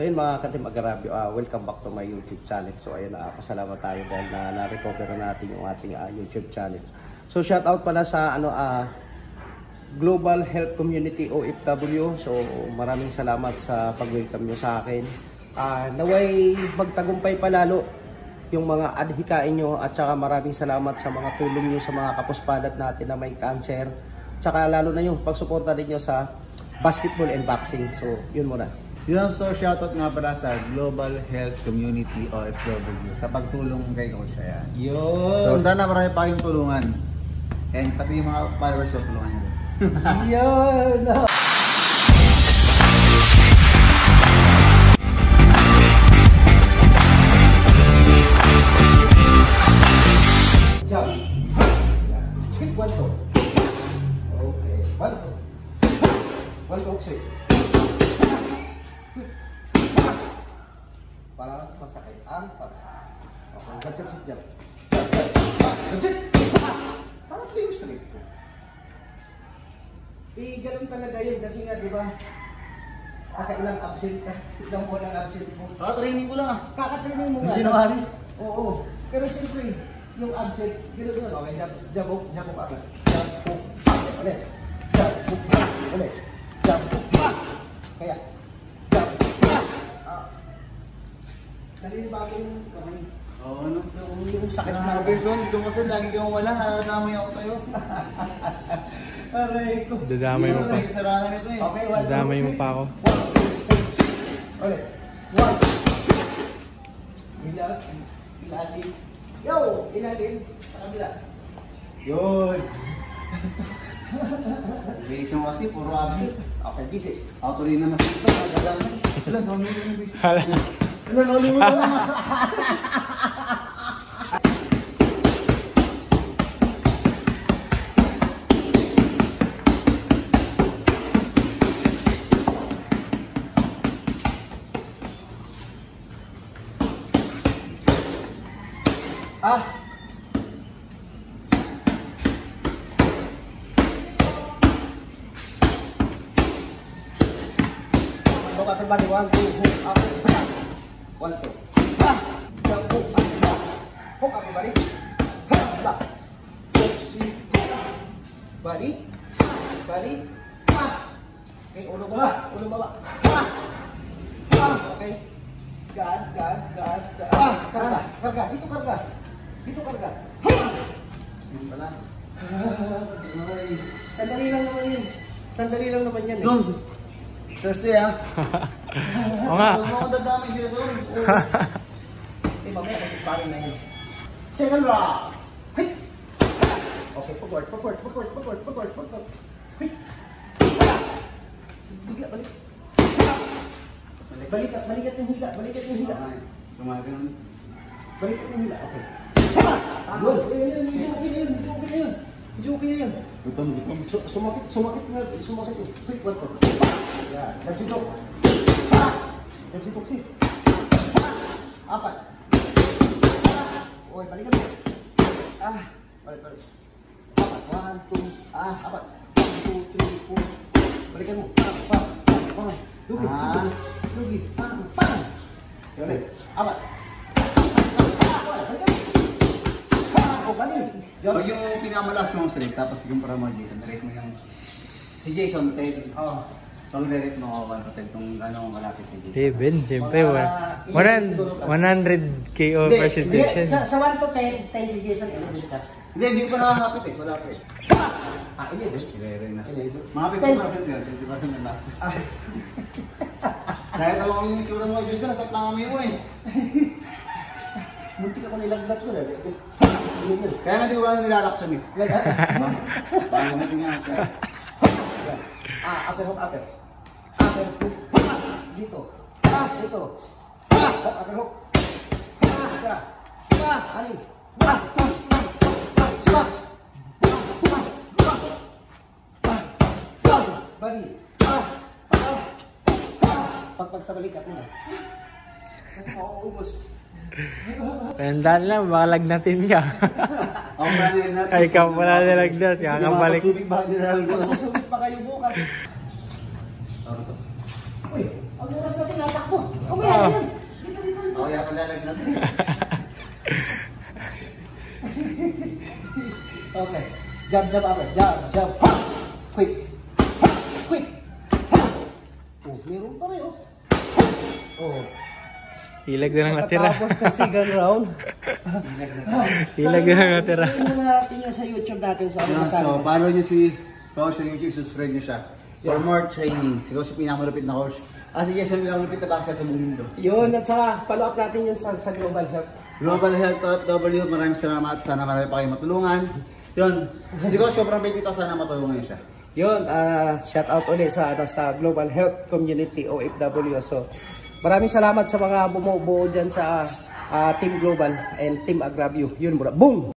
So yun mga ka-Team Agarabyo, welcome back to my YouTube channel. So ayun, pasalamat tayo dahil na-recover natin yung ating YouTube channel. So shout out pala sa Global Health Community OFW. So maraming salamat sa pag-welcome nyo sa akin. Naway magtagumpay palalo yung mga adhikain nyo, at saka maraming salamat sa mga tulong nyo sa mga kapuspalad natin na may cancer, at saka lalo na yung pagsuporta din nyo sa basketball and boxing. So yun muna. Yun, so shoutout nga pala sa Global Health Community OFW sa pagtulong kay Coach Ayan. Yun. So sana marami pa kayong tulungan, and pati yung mga followers ko tulungan nyo. Yun. Jump. Hit 1, 2. Okay. 1, 2. 1, 2, okay. Para masakit ang pag. Okay. Jump, jump. That's it. Parang ito yung straight ko. Ganun talaga yun kasi nga, di ba? Kakailang absent ka. Ilang po ng absent mo. Kaka-training ko lang Kaka-training mo nga. Hindi na. Oo. Pero siyempre, yung absent, gano'n doon. Okay, jump hook ka. Jump hook. Ulit. Jump hook. Ulit. Jump hook. Kaya. Jump hook. Nalilibago yung kamay. Oo, ano? Yung sakit na. Benson, doon kasi lagi kang wala. Nadamay ako sa'yo. Aray ko. Dadamay mo pa. May kasalanan nito eh. Okay, Dadamay mo pa ako. Ulit. 1. Ilalim. Yo! Ilalim. Sa kabila. Yun. Base mo kasi, puro absent. Okay, busy. Ako rin naman ito. Nagdadamay. Alam, sa mga yung base. Hala. Alam, nalimutan mo naman. Look at everybody. 1, 2, hook up. 1, 2. Jump hook up. Hook up everybody. Back. Hook, sweep. Body. Body. Okay, ulo baba. Ulo baba. Okay. Guard. Karga. Dito karga. Wala. Sandali lang naman yan. Zon. Thursday Oo nga. Huwag mo ako dadamay siya, Zon. Mamaya mag-sparring na yun. Second round. Quick. Okay, forward. Quick. Bigla, balik. Balikat yung hila. Gumagano. Balikat yung hila, okay. Yun. Joke na yun. Gutom. Sumakit na. Quick, 1, 2. Yan. Jump si Toksi. 4. Oy, balikan mo. Balik. 4. 1, 2. 4. 1, 2, 3, 4. Balikan mo. Lugi. Ulit. 4. Balikan mo. Balik. Pag yung pinamalas mong straight, tapos yung para mo Jason, direct mo yung si Jason, tail. Pag direct mo ako 1 to 10 kung anong malapit kay Jason. Siyempre, 100 KO presentation. Sa 1 to 10 si Jason, 11 ka. Hindi ko pa nakakapit eh. Wala pa eh. 11 na. 11. Mga 50% yun. 50% ng last. Dahil ako yung itsura mo, Jason, nasap lang kami mo eh. Muntik ako nilaglat ko na. Kaya nga di ko kaya nilalaksan eh. Paano natin nga. Upper hook. Dito. Dito. Upper hook. Isa. Ani. Bali. Pagpagsabalikat mo na. Kasi mauubos. Tandaan lang, makalagnatin ka. Ay, ikaw pala nilagnat. Kakabalik. Magsusubit pa kayo bukas. Uy, Ang oras natin natakbo. Mamaya yan. Dito. Ako kaya palalag natin. Okay. Jump up. Jump. Ha! Quick. Ha! Quick. Ha! Oh, meron pa rin, oh. Oh. Hilag na lang natira. Tapos ng second round. Hilag na lang natira. Tingnan natin yun sa YouTube natin. So, follow nyo si Coach sa YouTube, subscribe nyo siya. For more training. Si Coach yung pinakamalupit na coach. Si Jason yung pinakamalupit na basket sa buong mundo. Yun, at saka follow up natin yun sa Global Health. Global Health OFW, maraming salamat. Sana marami pa kayong matulungan. Yun, si Coach sobrang bait dito, sana matulungan nyo siya. Yun, shout out ulit sa Global Health Community OFW. So, maraming salamat sa mga bumubuo dyan sa Team Global and Team Agravio. Yun muna. Boom!